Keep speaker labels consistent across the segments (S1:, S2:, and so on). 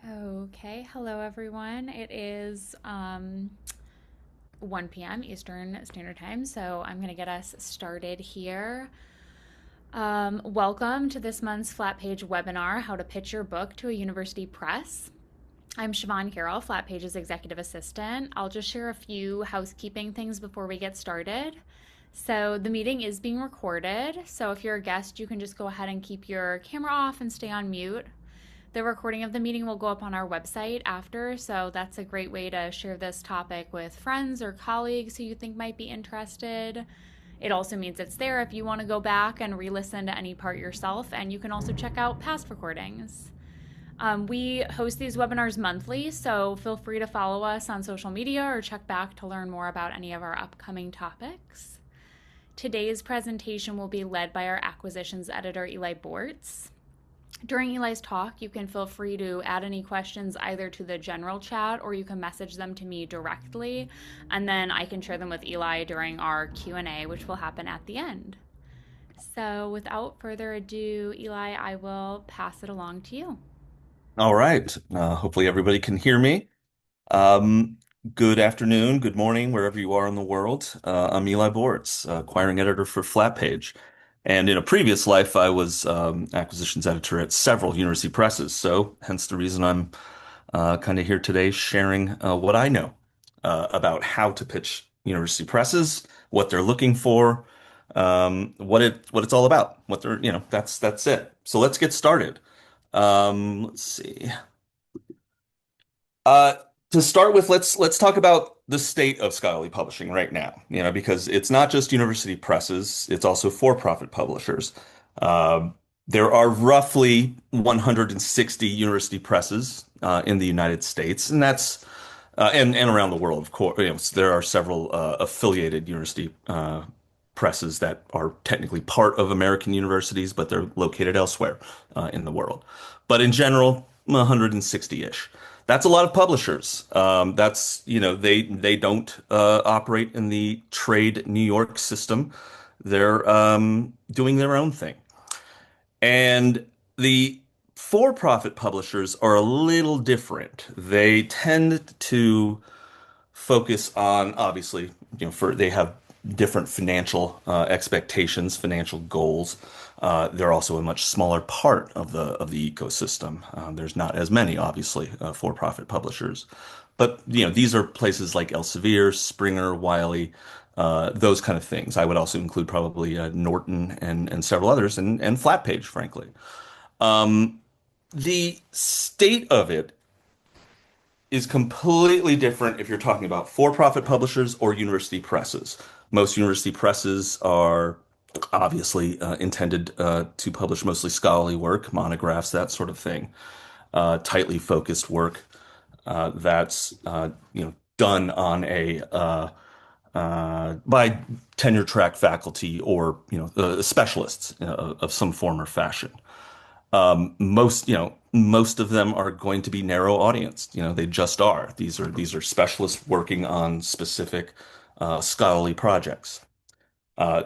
S1: Okay, hello everyone. It is 1 p.m. Eastern Standard Time, so I'm going to get us started here. Welcome to this month's Flatpage webinar, How to Pitch Your Book to a University Press. I'm Siobhan Carroll, Flatpage's Executive Assistant. I'll just share a few housekeeping things before we get started. So the meeting is being recorded, so if you're a guest, you can just go ahead and keep your camera off and stay on mute. The recording of the meeting will go up on our website after, so that's a great way to share this topic with friends or colleagues who you think might be interested. It also means it's there if you want to go back and re listen to any part yourself, and you can also check out past recordings. We host these webinars monthly, so feel free to follow us on social media or check back to learn more about any of our upcoming topics. Today's presentation will be led by our acquisitions editor, Eli Bortz. During Eli's talk, you can feel free to add any questions either to the general chat or you can message them to me directly, and then I can share them with Eli during our Q&A, which will happen at the end. So without further ado, Eli, I will pass it along to you.
S2: All right. Hopefully everybody can hear me. Um, Good afternoon, good morning, wherever you are in the world. I'm Eli Bortz, acquiring editor for Flatpage. And in a previous life, I was acquisitions editor at several university presses. So hence the reason I'm kind of here today sharing what I know about how to pitch university presses, what they're looking for, what it's all about, what they're, that's it. So let's get started. Let's see. Uh, to start with, let's talk about the state of scholarly publishing right now, because it's not just university presses, it's also for-profit publishers. There are roughly 160 university presses in the United States, and that's and around the world, of course. There are several affiliated university presses that are technically part of American universities, but they're located elsewhere in the world. But in general, 160-ish. That's a lot of publishers. They don't operate in the trade New York system. They're doing their own thing. And the for-profit publishers are a little different. They tend to focus on, obviously, they have different financial expectations, financial goals. They're also a much smaller part of the ecosystem. There's not as many, obviously, for-profit publishers, but these are places like Elsevier, Springer, Wiley, those kind of things. I would also include probably Norton and several others, and Flatpage, frankly. The state of it is completely different if you're talking about for-profit publishers or university presses. Most university presses are obviously intended to publish mostly scholarly work, monographs, that sort of thing, tightly focused work that's done on a by tenure track faculty or specialists of some form or fashion. Most of them are going to be narrow audience. They just are. These are specialists working on specific scholarly projects. Uh,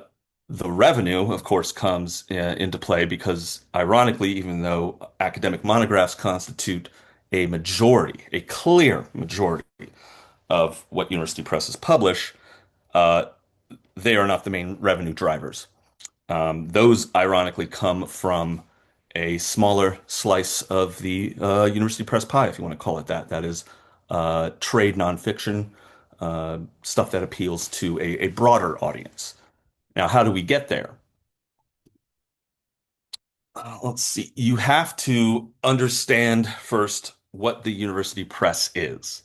S2: the revenue, of course, comes into play because, ironically, even though academic monographs constitute a majority, a clear majority of what university presses publish, uh, they are not the main revenue drivers. Those ironically come from a smaller slice of the university press pie, if you want to call it that. That is trade nonfiction, stuff that appeals to a broader audience. Now, how do we get there? Let's see. You have to understand first what the university press is.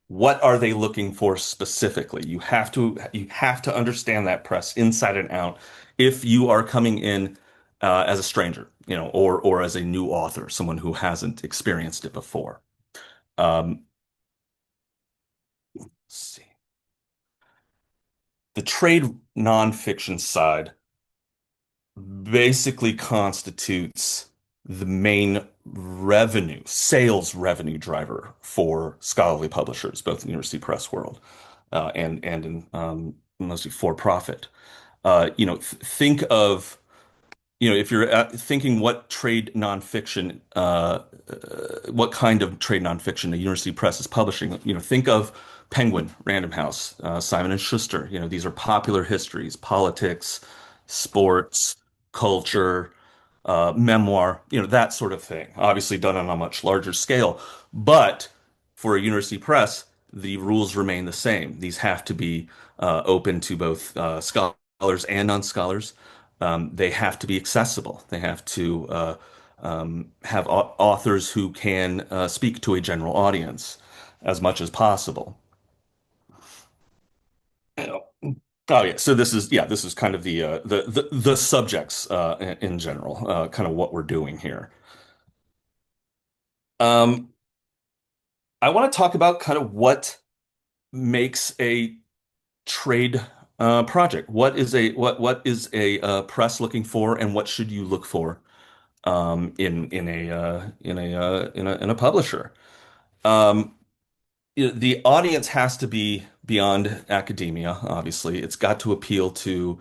S2: What are they looking for specifically? You have to understand that press inside and out if you are coming in as a stranger, or as a new author, someone who hasn't experienced it before. Let's see. The trade nonfiction side basically constitutes the main sales revenue driver for scholarly publishers, both in the university press world and in mostly for profit. Think of, if you're thinking what trade nonfiction what kind of trade nonfiction a university press is publishing. Think of Penguin, Random House, Simon and Schuster. These are popular histories, politics, sports, culture, memoir, that sort of thing. Obviously done on a much larger scale, but for a university press, the rules remain the same. These have to be open to both scholars and non-scholars. They have to be accessible. They have to have authors who can speak to a general audience as much as possible. Oh yeah, so this is kind of the subjects in general, kind of what we're doing here. Um, I want to talk about kind of what makes a trade project. What is a press looking for, and what should you look for in a publisher? Um, the audience has to be beyond academia, obviously. It's got to appeal to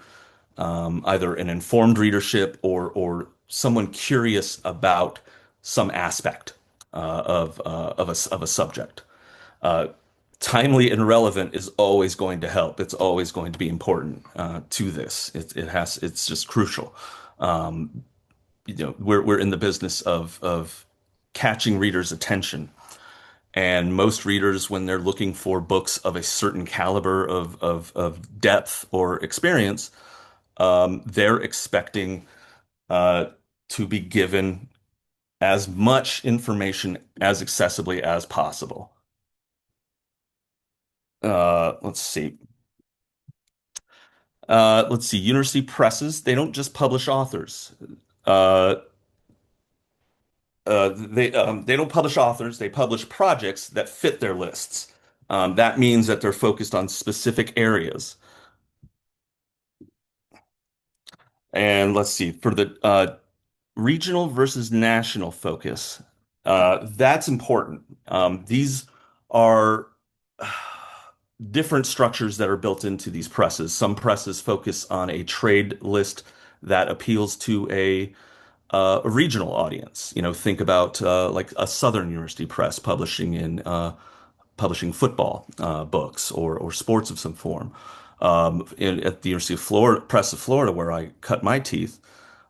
S2: either an informed readership or someone curious about some aspect of a subject. Uh, Timely and relevant is always going to help. It's always going to be important to this. It's just crucial. Um, we're in the business of catching readers' attention. And most readers, when they're looking for books of a certain caliber of depth or experience, they're expecting uh, to be given as much information as accessibly as possible. Let's see. Let's see. University presses, they don't just publish authors. Uh, they don't publish authors. They publish projects that fit their lists. That means that they're focused on specific areas. And let's see, for the regional versus national focus, that's important. These are different structures that are built into these presses. Some presses focus on a trade list that appeals to a regional audience. Think about like a Southern University press publishing football books or sports of some form. At the University of Florida, Press of Florida, where I cut my teeth,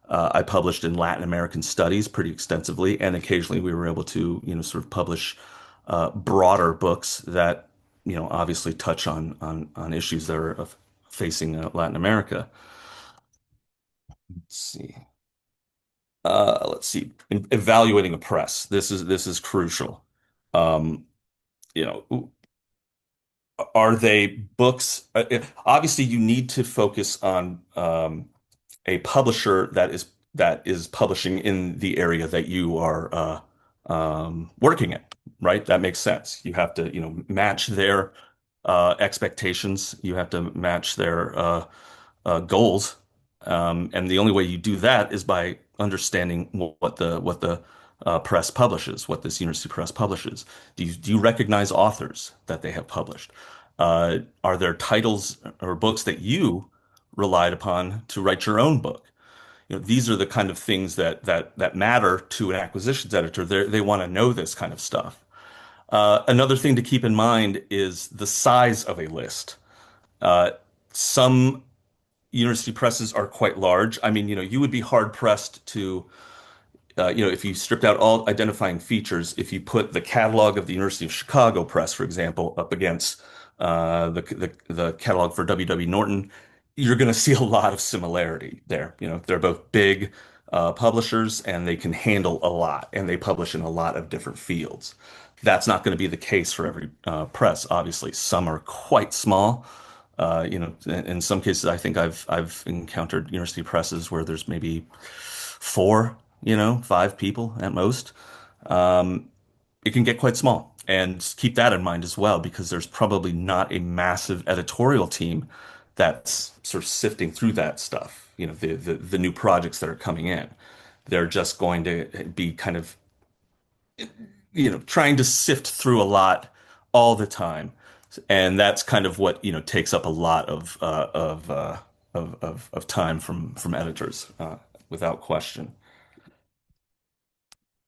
S2: I published in Latin American studies pretty extensively, and occasionally we were able to, sort of publish broader books that, obviously touch on issues that are facing Latin America. Let's see. Let's see. Evaluating a press. This is crucial. Um, you know, are they books? Obviously, you need to focus on a publisher that is publishing in the area that you are working in, right? That makes sense. You have to, match their expectations. You have to match their goals, and the only way you do that is by understanding what the press publishes, what this university press publishes. Do you recognize authors that they have published? Are there titles or books that you relied upon to write your own book? These are the kind of things that matter to an acquisitions editor. They want to know this kind of stuff. Another thing to keep in mind is the size of a list. Some university presses are quite large. I mean, you would be hard pressed to if you stripped out all identifying features, if you put the catalog of the University of Chicago Press, for example, up against the catalog for W.W. Norton, you're going to see a lot of similarity there. They're both big publishers and they can handle a lot and they publish in a lot of different fields. That's not going to be the case for every press. Obviously, some are quite small. In some cases, I think I've encountered university presses where there's maybe four, five people at most. It can get quite small. And keep that in mind as well, because there's probably not a massive editorial team that's sort of sifting through that stuff, the new projects that are coming in. They're just going to be kind of, trying to sift through a lot all the time. And that's kind of what, takes up a lot of time from editors, without question.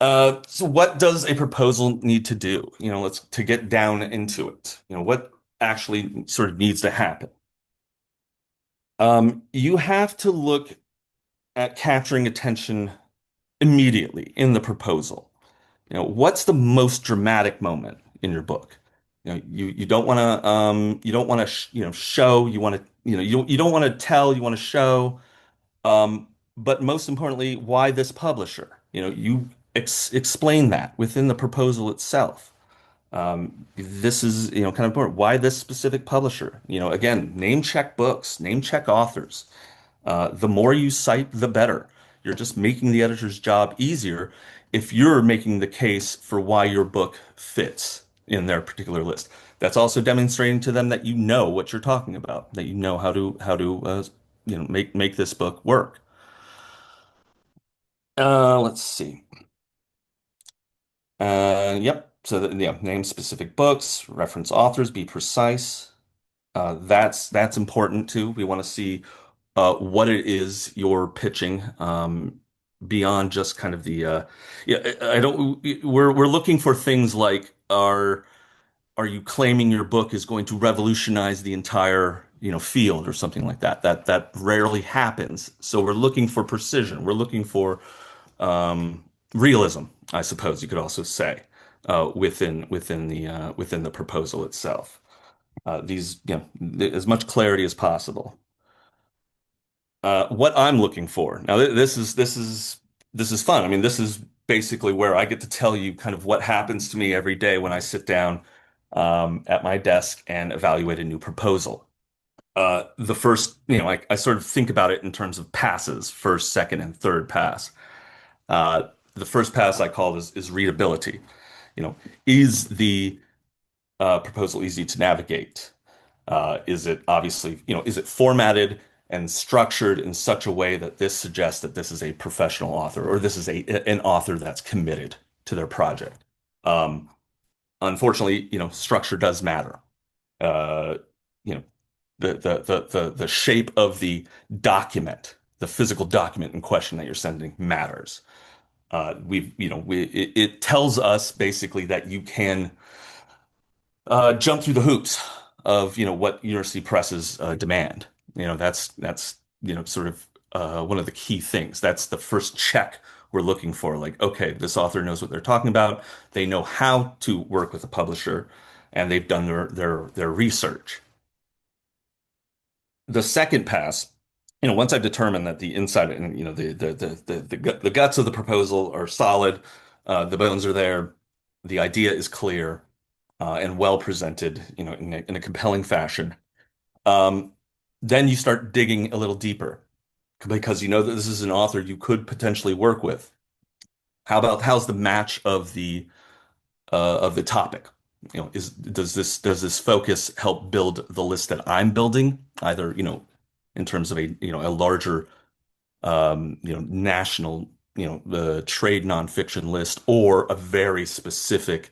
S2: So what does a proposal need to do? Let's to get down into it. What actually sort of needs to happen? You have to look at capturing attention immediately in the proposal. What's the most dramatic moment in your book? You don't want to you don't want to show, you want to you don't want to tell, you want to show. But most importantly, why this publisher? You explain that within the proposal itself. This is, kind of important. Why this specific publisher? Again, name check books, name check authors. The more you cite, the better. You're just making the editor's job easier if you're making the case for why your book fits in their particular list. That's also demonstrating to them that you know what you're talking about, that you know how to make this book work. Let's see. Yep. So name specific books, reference authors, be precise. That's important too. We want to see what it is you're pitching, beyond just kind of the yeah. I don't. We're looking for things like are you claiming your book is going to revolutionize the entire field or something like that? That rarely happens. So we're looking for precision. We're looking for realism, I suppose you could also say, within the proposal itself. These, as much clarity as possible. What I'm looking for now, this is fun. I mean, this is basically where I get to tell you kind of what happens to me every day when I sit down at my desk and evaluate a new proposal. The first, I sort of think about it in terms of passes, first, second, and third pass. The first pass I call is readability. Is the proposal easy to navigate? Is it obviously, is it formatted and structured in such a way that this suggests that this is a professional author or this is an author that's committed to their project? Um, Unfortunately, structure does matter. Uh, you know, the shape of the document, the physical document in question that you're sending matters. It tells us basically that you can jump through the hoops of what university presses demand. That's sort of one of the key things. That's the first check we're looking for. Like, okay, this author knows what they're talking about. They know how to work with a publisher, and they've done their research. The second pass, once I've determined that the inside and the guts of the proposal are solid, the bones are there, the idea is clear and well presented, in a compelling fashion. Um, then you start digging a little deeper because you know that this is an author you could potentially work with. How's the match of the topic? Does this focus help build the list that I'm building, either, in terms of a larger national, trade nonfiction list, or a very specific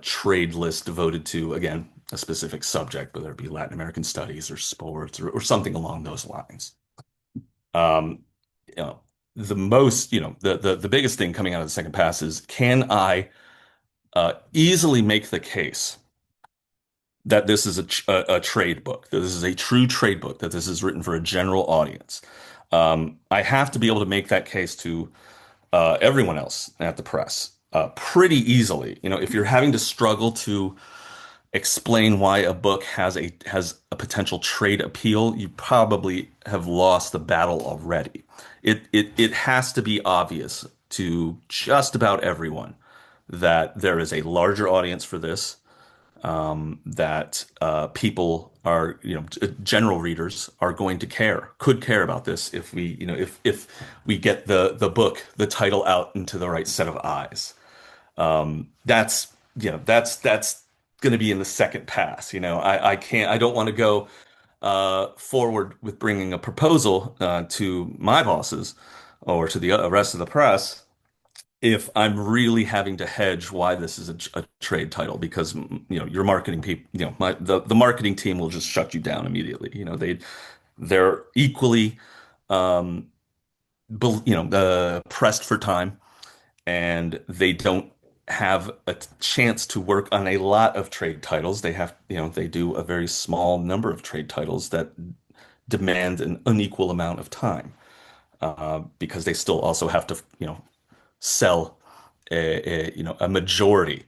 S2: trade list devoted to, again, a specific subject, whether it be Latin American studies or sports or something along those lines. Um, you know, the most, the biggest thing coming out of the second pass is, can I easily make the case that this is a trade book, that this is a true trade book, that this is written for a general audience? I have to be able to make that case to everyone else at the press pretty easily. If you're having to struggle to explain why a book has a potential trade appeal, you probably have lost the battle already. It has to be obvious to just about everyone that there is a larger audience for this, that people are, general readers are going to could care about this if we get the book, the title out into the right set of eyes. That's going to be in the second pass. I don't want to go forward with bringing a proposal to my bosses or to the rest of the press if I'm really having to hedge why this is a trade title, because your marketing people, the marketing team will just shut you down immediately. They're equally pressed for time, and they don't have a chance to work on a lot of trade titles. They have, they do a very small number of trade titles that demand an unequal amount of time, because they still also have to, sell a majority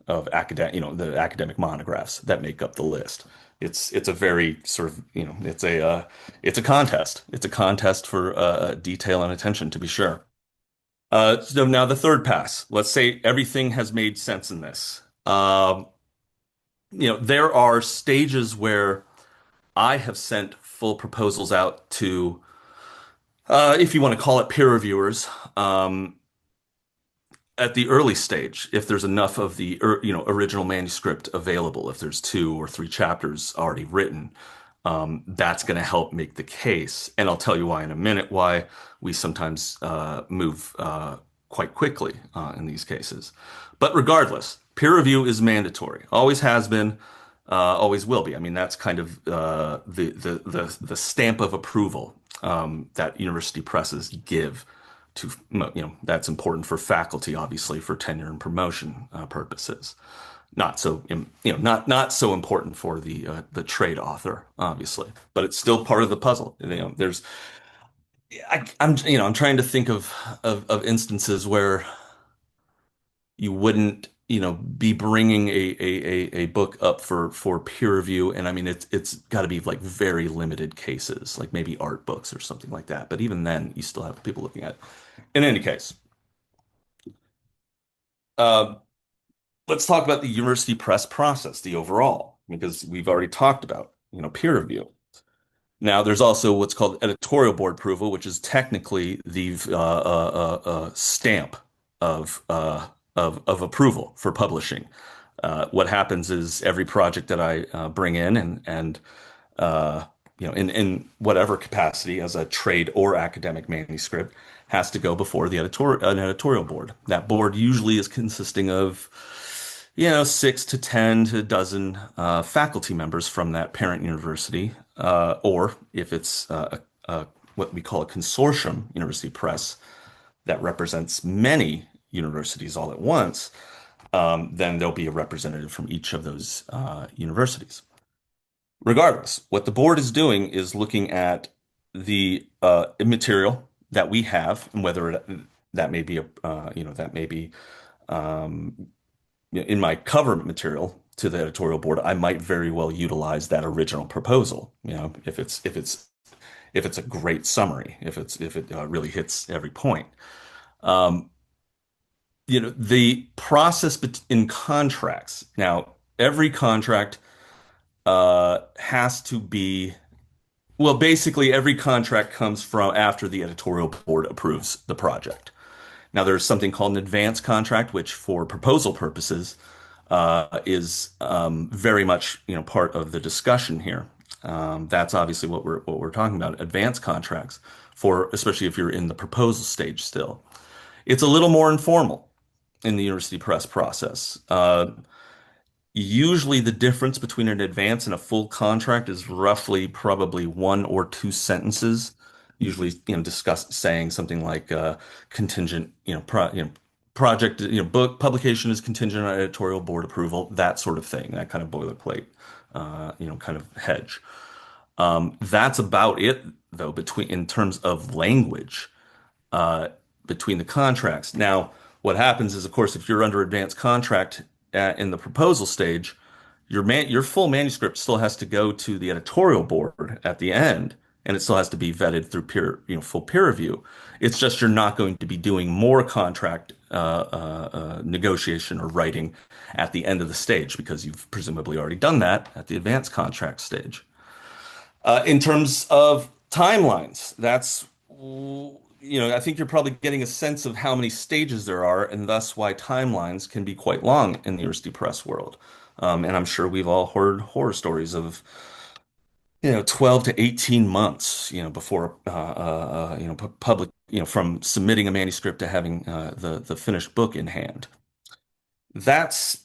S2: of academic, the academic monographs that make up the list. It's a very sort of, it's a contest. It's a contest for detail and attention, to be sure. So now the third pass. Let's say everything has made sense in this. There are stages where I have sent full proposals out to, if you want to call it peer reviewers, at the early stage, if there's enough of the original manuscript available, if there's 2 or 3 chapters already written, that's going to help make the case. And I'll tell you why in a minute, why we sometimes move quite quickly in these cases. But regardless, peer review is mandatory. Always has been, always will be. I mean, that's kind of the stamp of approval that university presses give to, that's important for faculty, obviously, for tenure and promotion purposes. Not so, not so important for the trade author, obviously, but it's still part of the puzzle. I'm trying to think of instances where you wouldn't, be bringing a book up for peer review, and I mean it's got to be like very limited cases, like maybe art books or something like that. But even then, you still have people looking at it. In any case, uh, let's talk about the university press process, the overall, because we've already talked about, peer review. Now, there's also what's called editorial board approval, which is technically the stamp of, of approval for publishing. What happens is every project that I bring in and uh, in whatever capacity as a trade or academic manuscript has to go before the an editorial board. That board usually is consisting of 6 to 10 to a dozen faculty members from that parent university, or if it's what we call a consortium university press that represents many universities all at once, then there'll be a representative from each of those universities. Regardless, what the board is doing is looking at the material that we have and whether that may be that may be um, in my cover material to the editorial board. I might very well utilize that original proposal. If it's a great summary, if it really hits every point. Um, the process in contracts. Now, every contract has to be, well, basically every contract comes from after the editorial board approves the project. Now, there's something called an advance contract, which for proposal purposes is very much, part of the discussion here. That's obviously what we're talking about, advance contracts for, especially if you're in the proposal stage still. It's a little more informal in the university press process. Usually the difference between an advance and a full contract is roughly probably 1 or 2 sentences. Usually, discuss saying something like contingent, project, book publication is contingent on editorial board approval, that sort of thing, that kind of boilerplate, kind of hedge. That's about it, though, between in terms of language uh, between the contracts. Now, what happens is, of course, if you're under advanced contract in the proposal stage, your full manuscript still has to go to the editorial board at the end, and it still has to be vetted through full peer review. It's just you're not going to be doing more contract negotiation or writing at the end of the stage because you've presumably already done that at the advanced contract stage. In terms of timelines, I think you're probably getting a sense of how many stages there are, and thus why timelines can be quite long in the university press world. And I'm sure we've all heard horror stories of, 12 to 18 months, before, public, from submitting a manuscript to having the finished book in hand. That's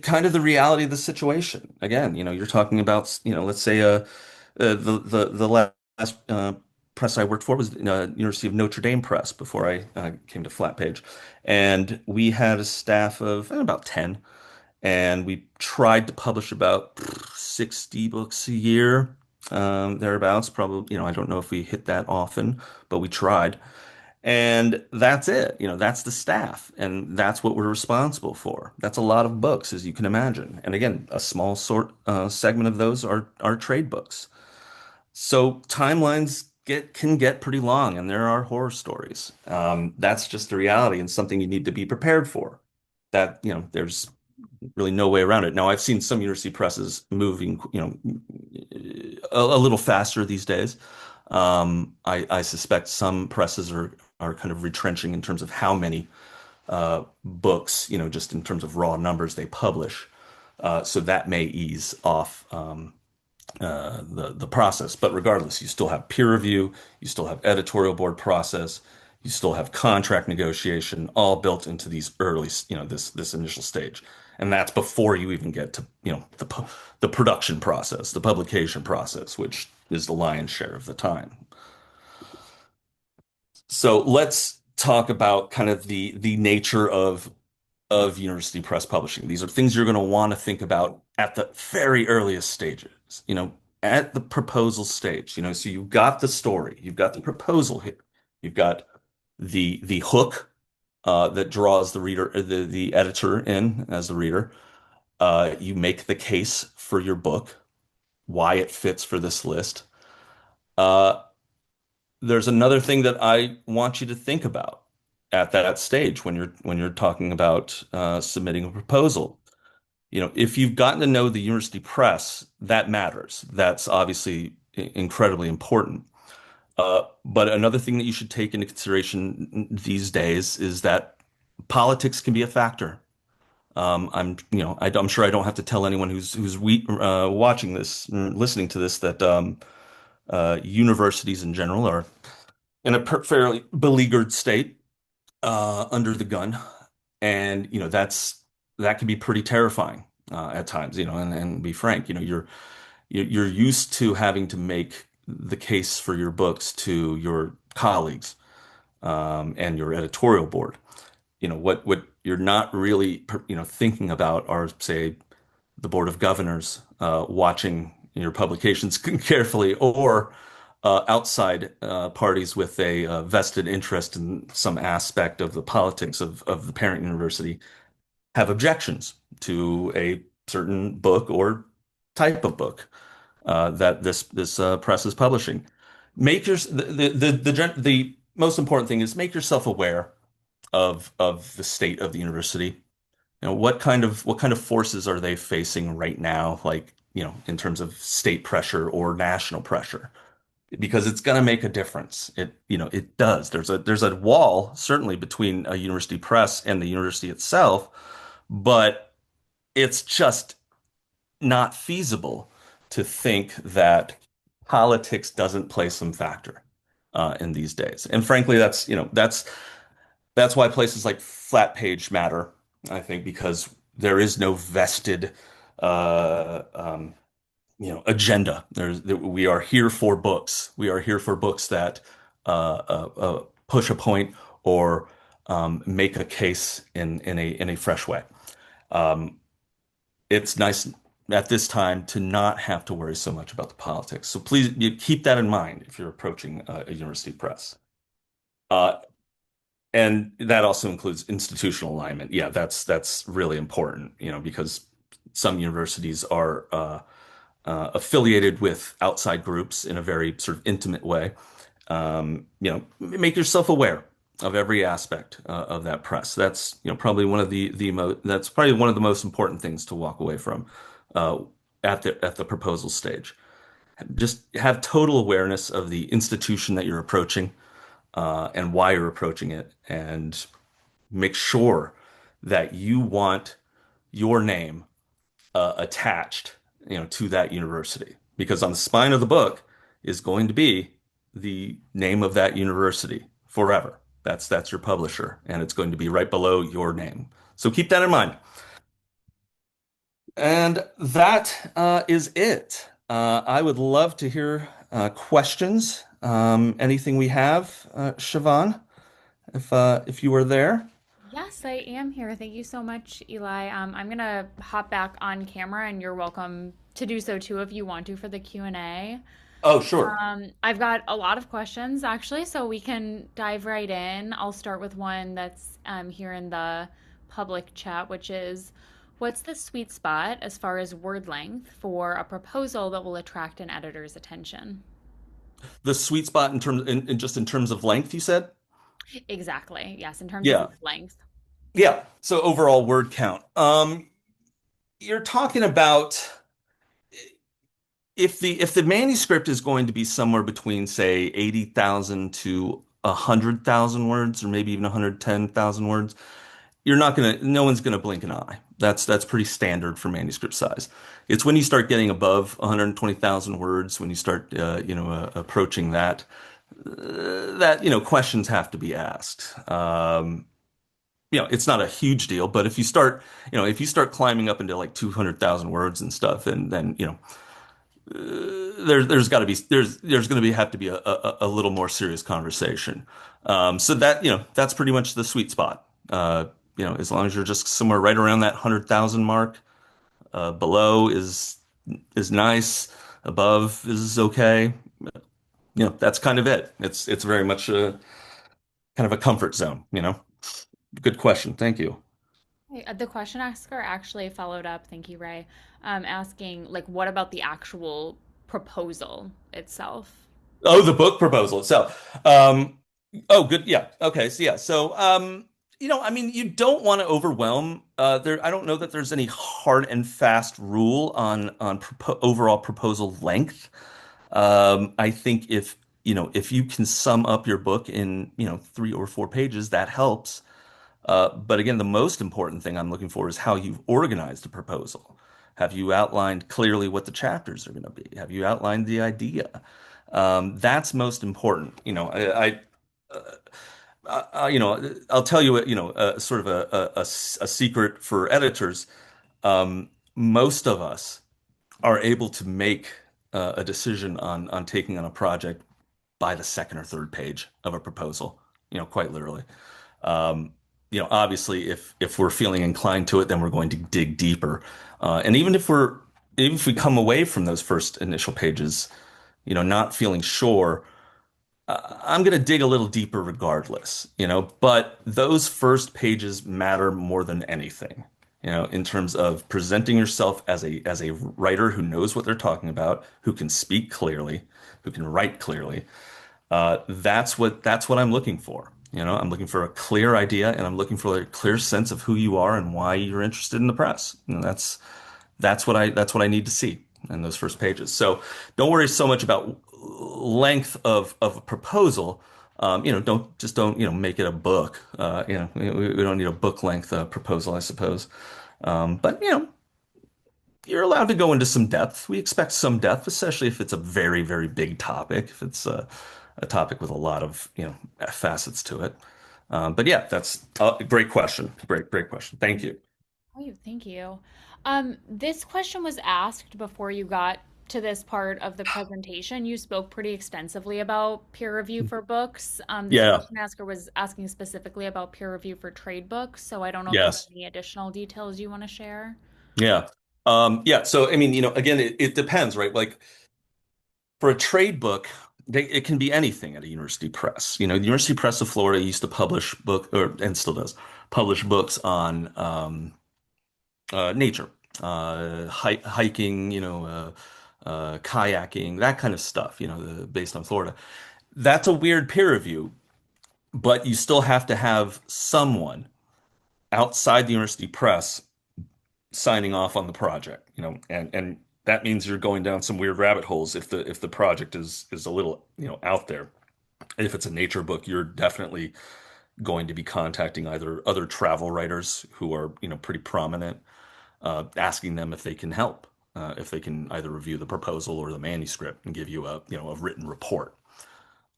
S2: kind of the reality of the situation. Again, you're talking about, let's say, the last press I worked for was University of Notre Dame Press before I came to Flatpage, and we had a staff of about 10, and we tried to publish about 60 books a year, thereabouts. Probably, I don't know if we hit that often, but we tried. And that's it. That's the staff, and that's what we're responsible for. That's a lot of books, as you can imagine. And again, a small segment of those are trade books. So timelines can get pretty long, and there are horror stories. That's just the reality, and something you need to be prepared for. That, there's really no way around it. Now, I've seen some university presses moving, a little faster these days. I suspect some presses are kind of retrenching in terms of how many books, just in terms of raw numbers they publish. So that may ease off the process. But regardless, you still have peer review, you still have editorial board process, you still have contract negotiation, all built into these early, this initial stage. And that's before you even get to, the production process, the publication process, which is the lion's share of the time. So let's talk about kind of the nature of university press publishing. These are things you're going to want to think about at the very earliest stages, at the proposal stage. So you've got the story, you've got the proposal here, you've got the hook that draws the reader, the editor in as the reader. You make the case for your book, why it fits for this list. Uh, there's another thing that I want you to think about at that stage when you're talking about submitting a proposal. If you've gotten to know the university press, that matters. That's obviously incredibly important. But another thing that you should take into consideration these days is that politics can be a factor. I'm sure I don't have to tell anyone who's watching this, listening to this, that universities in general are in a fairly beleaguered state, under the gun, and that can be pretty terrifying at times. And be frank, you're used to having to make the case for your books to your colleagues, and your editorial board. What you're not really thinking about are, say, the board of governors watching your publications carefully, or outside parties with a vested interest in some aspect of the politics of the parent university have objections to a certain book or type of book that this press is publishing. Make your the most important thing is make yourself aware of the state of the university. What kind of forces are they facing right now, like, in terms of state pressure or national pressure? Because it's going to make a difference. It does. There's a wall certainly between a university press and the university itself, but it's just not feasible to think that politics doesn't play some factor in these days. And frankly, that's why places like Flatpage matter, I think, because there is no vested uh, um, agenda. We are here for books. We are here for books that push a point or make a case in a fresh way. Um, it's nice at this time to not have to worry so much about the politics. So please, you keep that in mind if you're approaching a university press. Uh, and that also includes institutional alignment. Yeah, that's really important, because some universities are affiliated with outside groups in a very sort of intimate way. Make yourself aware of every aspect of that press. That's probably one of that's probably one of the most important things to walk away from uh, at the proposal stage. Just have total awareness of the institution that you're approaching, and why you're approaching it, and make sure that you want your name attached, to that university, because on the spine of the book is going to be the name of that university forever. That's your publisher, and it's going to be right below your name. So keep that in mind. And that is it. I would love to hear questions Anything we have, Siobhan, if you were there?
S1: Yes, I am here. Thank you so much, Eli. I'm gonna hop back on camera, and you're welcome to do so too if you want to for the Q&A.
S2: Oh, sure.
S1: I've got a lot of questions actually, so we can dive right in. I'll start with one that's here in the public chat, which is, what's the sweet spot as far as word length for a proposal that will attract an editor's attention?
S2: The sweet spot in terms of length, you said?
S1: Exactly. Yes, in terms of
S2: Yeah.
S1: word length.
S2: Yeah. So overall word count. You're talking about if the manuscript is going to be somewhere between, say, 80,000 to 100,000 words, or maybe even 110,000 words, no one's gonna blink an eye. That's pretty standard for manuscript size. It's when you start getting above 120,000 words, when you start, approaching that questions have to be asked. It's not a huge deal, but if you start climbing up into like 200,000 words and stuff, and then, there's got to be there's going to be have to be a little more serious conversation. So that's pretty much the sweet spot. As long as you're just somewhere right around that 100,000 mark, below is nice, above is okay. That's kind of it. It's very much a kind of a comfort zone. Good question. Thank you.
S1: Hey, the question asker actually followed up, thank you, Ray, asking, like, what about the actual proposal itself?
S2: Oh, the book proposal itself. Oh, good. Yeah. Okay. So yeah. So, I mean, you don't want to overwhelm. I don't know that there's any hard and fast rule on overall proposal length. I think if you can sum up your book in 3 or 4 pages, that helps. But again, the most important thing I'm looking for is how you've organized the proposal. Have you outlined clearly what the chapters are going to be? Have you outlined the idea? That's most important. I'll tell you, sort of a secret for editors. Most of us are able to make a decision on taking on a project by the second or third page of a proposal, quite literally. Um, Obviously, if we're feeling inclined to it, then we're going to dig deeper. And even if we come away from those first initial pages, not feeling sure, I'm going to dig a little deeper regardless, but those first pages matter more than anything, in terms of presenting yourself as a writer who knows what they're talking about, who can speak clearly, who can write clearly. That's what I'm looking for. I'm looking for a clear idea, and I'm looking for a clear sense of who you are and why you're interested in the press. That's what I need to see in those first pages. So don't worry so much about length of a proposal. Don't make it a book. We don't need a book length proposal, I suppose. But you're allowed to go into some depth. We expect some depth, especially if it's a very, very big topic, if it's a topic with a lot of, facets to it. But yeah, that's a great question. Great question. Thank you.
S1: Oh, thank you. This question was asked before you got to this part of the presentation. You spoke pretty extensively about peer review for books. This
S2: Yeah.
S1: question asker was asking specifically about peer review for trade books, so I don't know if you have
S2: Yes.
S1: any additional details you want to share.
S2: Yeah. Yeah. So, I mean, again, it depends, right? Like for a trade book, it can be anything at a university press. The University Press of Florida used to publish and still does, publish books on nature, hiking, kayaking, that kind of stuff, based on Florida. That's a weird peer review, but you still have to have someone outside the university press signing off on the project, and that means you're going down some weird rabbit holes if the project is a little, out there. If it's a nature book, you're definitely going to be contacting either other travel writers who are, pretty prominent, asking them if they can help, if they can either review the proposal or the manuscript and give you a written report.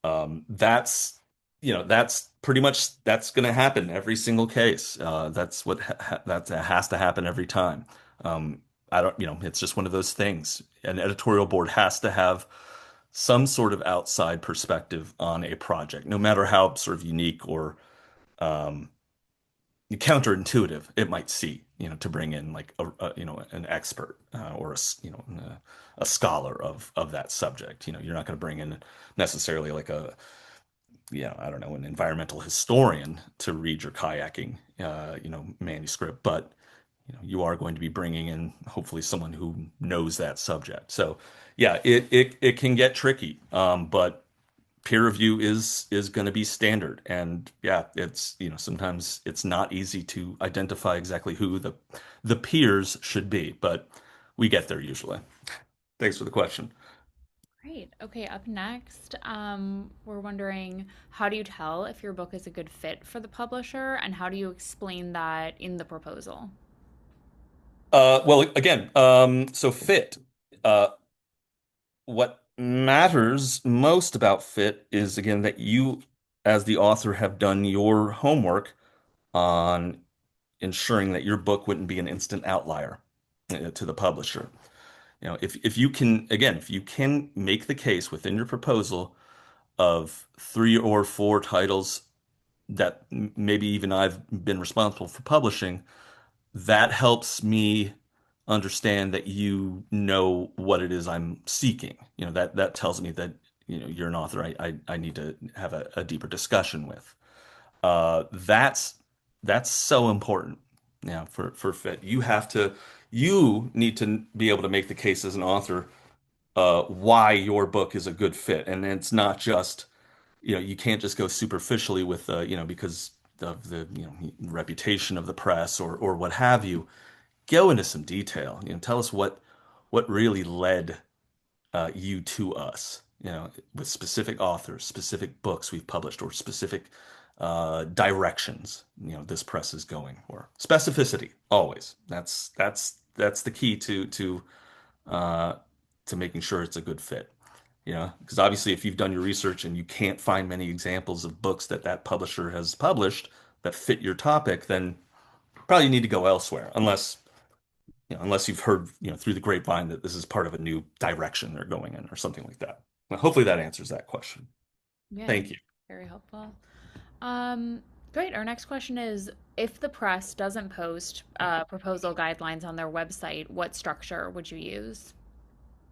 S2: That's pretty much that's going to happen every single case. That has to happen every time. I don't, it's just one of those things. An editorial board has to have some sort of outside perspective on a project, no matter how sort of unique or um, counterintuitive it might see, to bring in like an expert or a scholar of that subject. You're not going to bring in necessarily like I don't know, an environmental historian to read your kayaking, manuscript, but you are going to be bringing in hopefully someone who knows that subject. So yeah, it can get tricky, but peer review is going to be standard, and yeah, it's sometimes it's not easy to identify exactly who the peers should be, but we get there usually. Thanks for the question.
S1: Great. Okay, up next, we're wondering, how do you tell if your book is a good fit for the publisher, and how do you explain that in the proposal?
S2: Well, again, so fit. Uh, what matters most about fit is again that you, as the author, have done your homework on ensuring that your book wouldn't be an instant outlier to the publisher. If you can, again, if you can make the case within your proposal of three or four titles that maybe even I've been responsible for publishing, that helps me understand that you know what it is I'm seeking. That tells me that you're an author I need to have a deeper discussion with. That's so important. Yeah, for fit. You need to be able to make the case as an author why your book is a good fit. And it's not just, you can't just go superficially with because of the reputation of the press or what have you. Go into some detail. Tell us what really led you to us, with specific authors, specific books we've published, or specific directions, this press is going, or specificity always. That's the key uh, to making sure it's a good fit. Because obviously, if you've done your research and you can't find many examples of books that publisher has published that fit your topic, then probably need to go elsewhere, unless you've heard, through the grapevine that this is part of a new direction they're going in or something like that. Well, hopefully that answers that question.
S1: Yeah,
S2: Thank you.
S1: very helpful. Um, Great. Our next question is, if the press doesn't post proposal guidelines on their website, what structure would you use?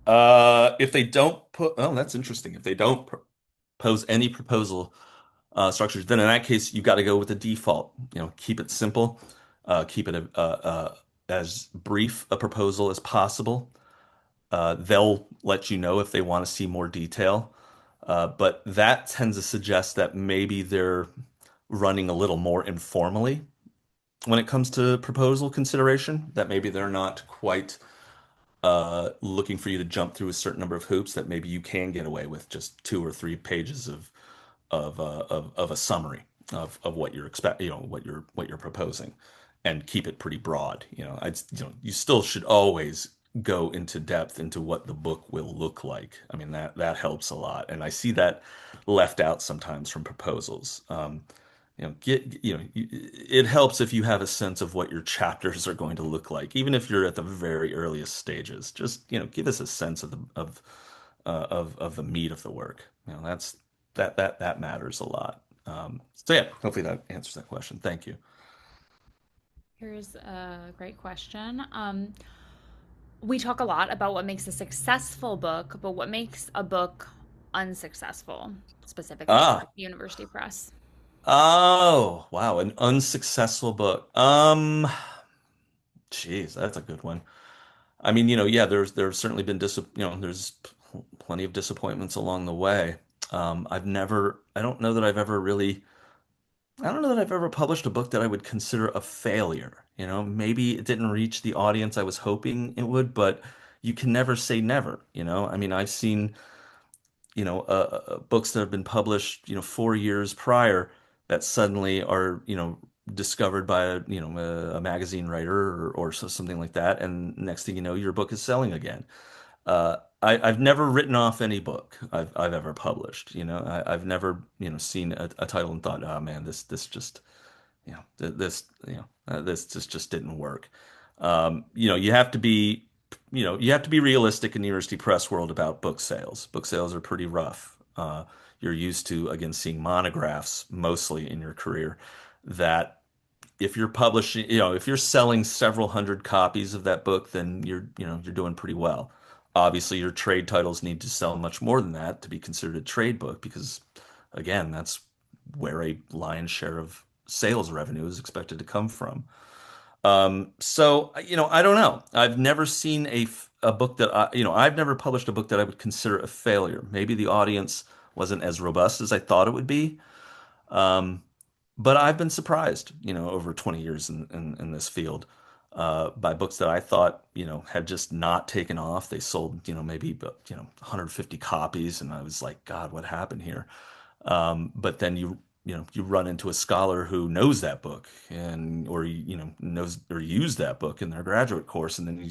S2: If they don't put, oh, that's interesting. If they don't pose any proposal structures, then in that case, you got to go with the default. Keep it simple, keep it as brief a proposal as possible. They'll let you know if they want to see more detail. But that tends to suggest that maybe they're running a little more informally when it comes to proposal consideration, that maybe they're not quite looking for you to jump through a certain number of hoops, that maybe you can get away with just 2 or 3 pages of a summary of what you're what you're proposing, and keep it pretty broad. You still should always go into depth into what the book will look like. I mean, that helps a lot, and I see that left out sometimes from proposals. It helps if you have a sense of what your chapters are going to look like, even if you're at the very earliest stages. Just, give us a sense of the meat of the work. That matters a lot. So yeah, hopefully that answers that question. Thank you.
S1: Here's a great question. We talk a lot about what makes a successful book, but what makes a book unsuccessful, specifically
S2: Ah,
S1: with University Press?
S2: oh, wow, an unsuccessful book. Geez, that's a good one. I mean, yeah, there's certainly been there's plenty of disappointments along the way. I don't know that I've ever really, I don't know that I've ever published a book that I would consider a failure. Maybe it didn't reach the audience I was hoping it would, but you can never say never. I mean, I've seen, books that have been published, 4 years prior that suddenly are, discovered by a magazine writer or something like that, and next thing you know, your book is selling again. I've never written off any book I've ever published. I've never, seen a title and thought, oh man, this just, this just didn't work. You have to be. you have to be realistic in the university press world about book sales. Book sales are pretty rough. You're used to, again, seeing monographs mostly in your career that if you're publishing, if you're selling several hundred copies of that book, then you're doing pretty well. Obviously, your trade titles need to sell much more than that to be considered a trade book because, again, that's where a lion's share of sales revenue is expected to come from. So, I don't know. I've never seen a book that I've never published a book that I would consider a failure. Maybe the audience wasn't as robust as I thought it would be. Um, but I've been surprised, over 20 years in this field, by books that I thought, had just not taken off. They sold, maybe, 150 copies, and I was like, God, what happened here? But then you run into a scholar who knows that book or knows or used that book in their graduate course, and then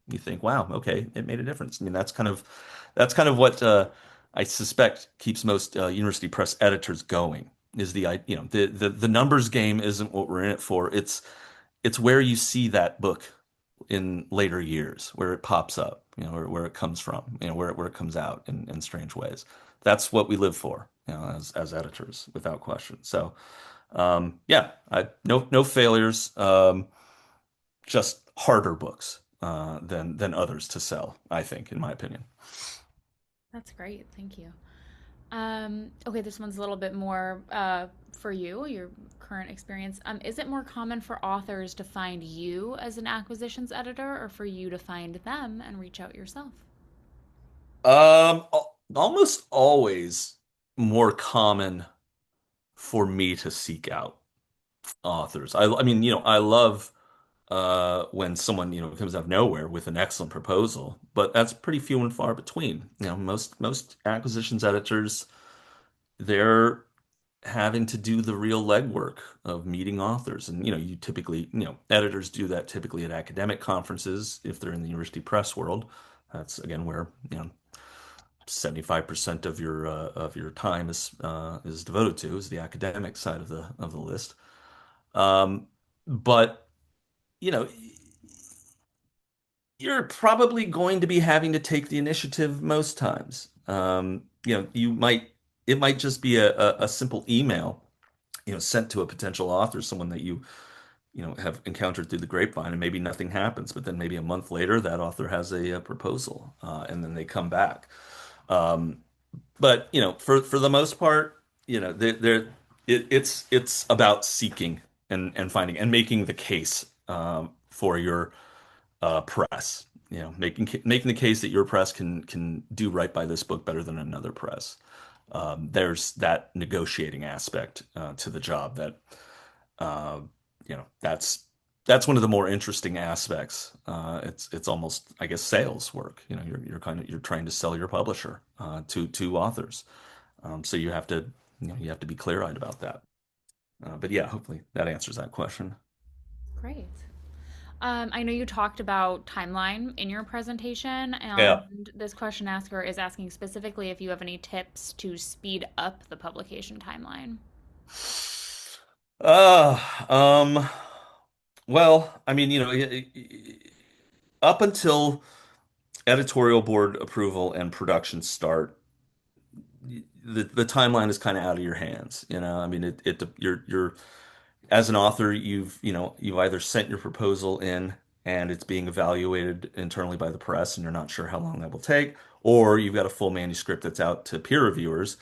S2: you think, wow, okay, it made a difference. I mean, that's kind of what I suspect keeps most university press editors going is the numbers game isn't what we're in it for. It's where you see that book in later years, where it pops up, where it comes from, where it comes out in strange ways. That's what we live for, as editors, without question. So, yeah, no failures, just harder books than others to sell, I think, in my opinion.
S1: That's great. Thank you. Okay, this one's a little bit more for you, your current experience. Is it more common for authors to find you as an acquisitions editor or for you to find them and reach out yourself?
S2: Almost always more common for me to seek out authors. I mean, I love when someone, comes out of nowhere with an excellent proposal, but that's pretty few and far between. Most acquisitions editors, they're having to do the real legwork of meeting authors. And, you typically, editors do that typically at academic conferences if they're in the university press world. That's again where, 75% of your time is devoted to is the academic side of the list. But you know, you're probably going to be having to take the initiative most times. It might just be a simple email, sent to a potential author, someone that you have encountered through the grapevine, and maybe nothing happens. But then maybe a month later, that author has a proposal, and then they come back. Um, but for the most part, it's about seeking and finding and making the case for your press. Making the case that your press can do right by this book better than another press. There's that negotiating aspect to the job that uh, that's one of the more interesting aspects. It's almost, I guess, sales work. You're trying to sell your publisher to authors. So you have to be clear-eyed about that. But yeah, hopefully that answers that question.
S1: Great. I know you talked about timeline in your presentation,
S2: Yeah.
S1: and this question asker is asking specifically if you have any tips to speed up the publication timeline.
S2: Uh, um, well, I mean, up until editorial board approval and production start, the timeline is kind of out of your hands. I mean, you're as an author, you've either sent your proposal in and it's being evaluated internally by the press, and you're not sure how long that will take, or you've got a full manuscript that's out to peer reviewers,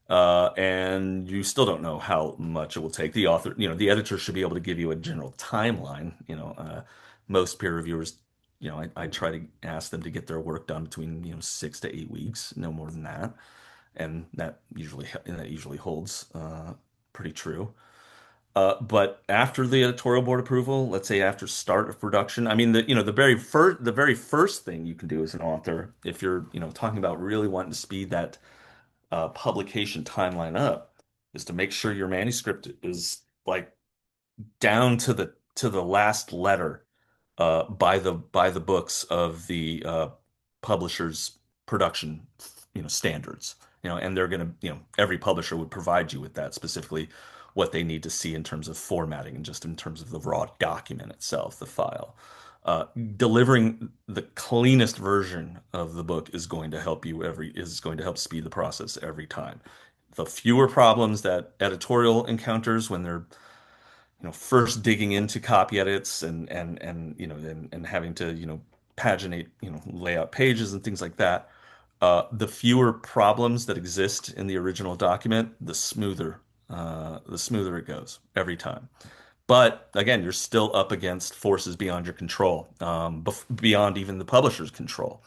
S2: and you still don't know how much it will take. The author, the editor should be able to give you a general timeline. Most peer reviewers, I try to ask them to get their work done between, 6 to 8 weeks, no more than that. And that usually holds pretty true. But after the editorial board approval, let's say after start of production, I mean the very first thing you can do as an author, if you're talking about really wanting to speed that publication timeline up, is to make sure your manuscript is like down to the last letter by the books of the publisher's production standards. And they're gonna every publisher would provide you with that specifically what they need to see in terms of formatting and just in terms of the raw document itself, the file. uh, delivering the cleanest version of the book is going to help speed the process every time. The fewer problems that editorial encounters when they're first digging into copy edits and and having to paginate lay out pages and things like that, the fewer problems that exist in the original document, the smoother it goes every time. But again, you're still up against forces beyond your control, beyond even the publisher's control,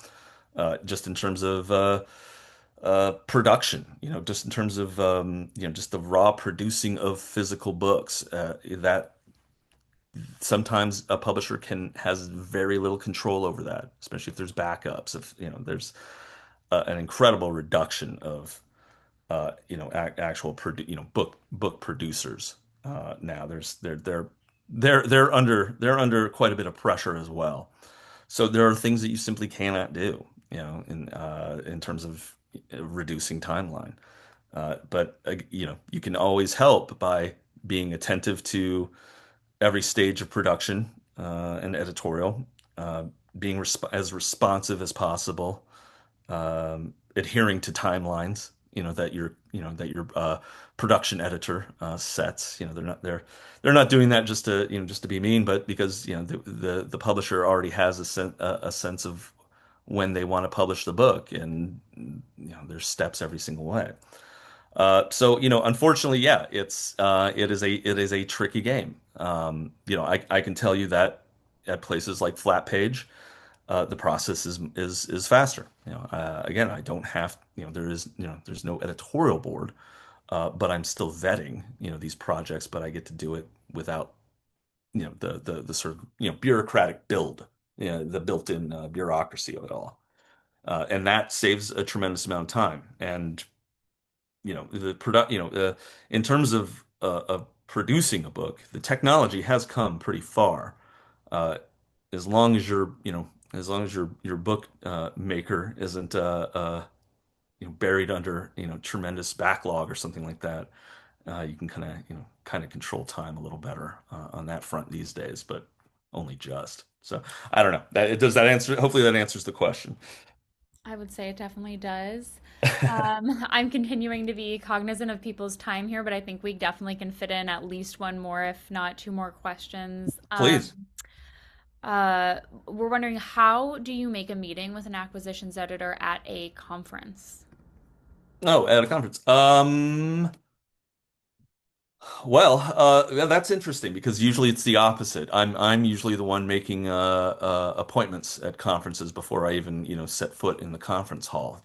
S2: just in terms of production, just in terms of just the raw producing of physical books. That sometimes a publisher can has very little control over that, especially if there's backups. If there's an incredible reduction of actual book producers now. They're under quite a bit of pressure as well. So there are things that you simply cannot do, in terms of reducing timeline. But you can always help by being attentive to every stage of production and editorial, uh, being as responsive as possible, adhering to timelines, that your production editor sets. They're not doing that just to be mean, but because the publisher already has a sense of when they want to publish the book, and there's steps every single way. So unfortunately, yeah, it is a tricky game. I can tell you that at places like Flatpage, the process is faster. Again, I don't have, there's no editorial board, but I'm still vetting, these projects, but I get to do it without, the sort of, bureaucratic the built-in bureaucracy of it all. And that saves a tremendous amount of time. And in terms of producing a book, the technology has come pretty far. Uh, as long as as long as your book maker isn't buried under tremendous backlog or something like that, you can kind of control time a little better on that front these days, but only just. So I don't know. Does that answer? Hopefully that answers the question.
S1: I would say it definitely does. I'm continuing to be cognizant of people's time here, but I think we definitely can fit in at least one more, if not two more questions.
S2: Please.
S1: We're wondering, how do you make a meeting with an acquisitions editor at a conference?
S2: Oh, at a conference. Well, yeah, that's interesting because usually it's the opposite. I'm usually the one making appointments at conferences before I even set foot in the conference hall.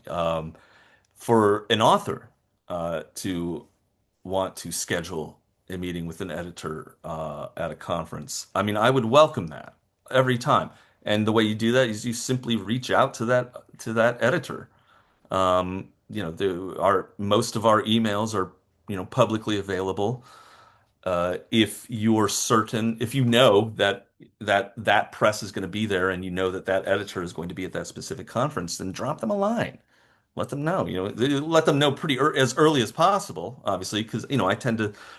S2: For an author to want to schedule a meeting with an editor at a conference, I mean, I would welcome that every time. And the way you do that is you simply reach out to that editor. Most of our emails are publicly available. If you're certain, if you know that press is going to be there, and you know that editor is going to be at that specific conference, then drop them a line. Let them know. Let them know as early as possible, obviously, because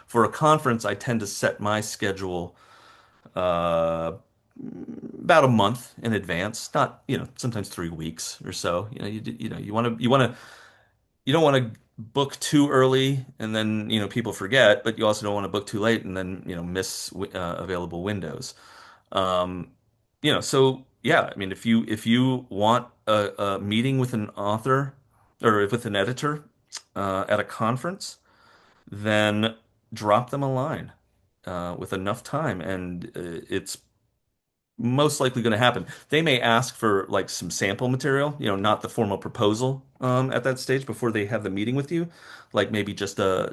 S2: for a conference, I tend to set my schedule uh, about a month in advance, not sometimes 3 weeks or so. You don't want to book too early and then people forget, but you also don't want to book too late and then miss available windows. Um, so yeah, I mean, if you want a meeting with an author or with an editor at a conference, then drop them a line with enough time, and it's most likely going to happen. They may ask for like some sample material, not the formal proposal at that stage before they have the meeting with you, like maybe just a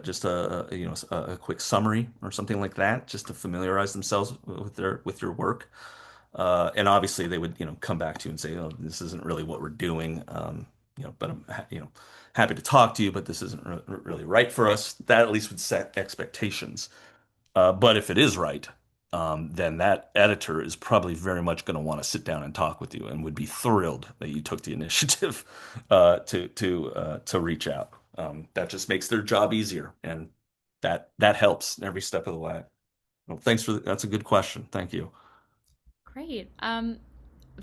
S2: quick summary or something like that, just to familiarize themselves with your work. And obviously they would come back to you and say, "Oh, this isn't really what we're doing." But I'm happy to talk to you, but this isn't really right for us. That at least would set expectations. But if it is right, then that editor is probably very much going to want to sit down and talk with you, and would be thrilled that you took the initiative to reach out. That just makes their job easier, and that helps every step of the way. Well, that's a good question. Thank you.
S1: Great.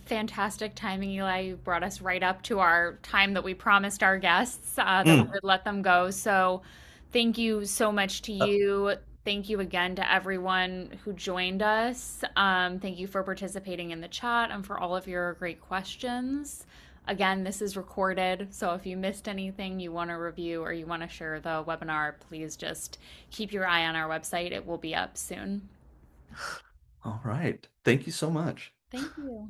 S1: Fantastic timing, Eli. You brought us right up to our time that we promised our guests that we
S2: Mm.
S1: would let them go. So, thank you so much to you. Thank you again to everyone who joined us. Thank you for participating in the chat and for all of your great questions. Again, this is recorded, so if you missed anything you want to review or you want to share the webinar, please just keep your eye on our website. It will be up soon.
S2: All right. Thank you so much.
S1: Thank you.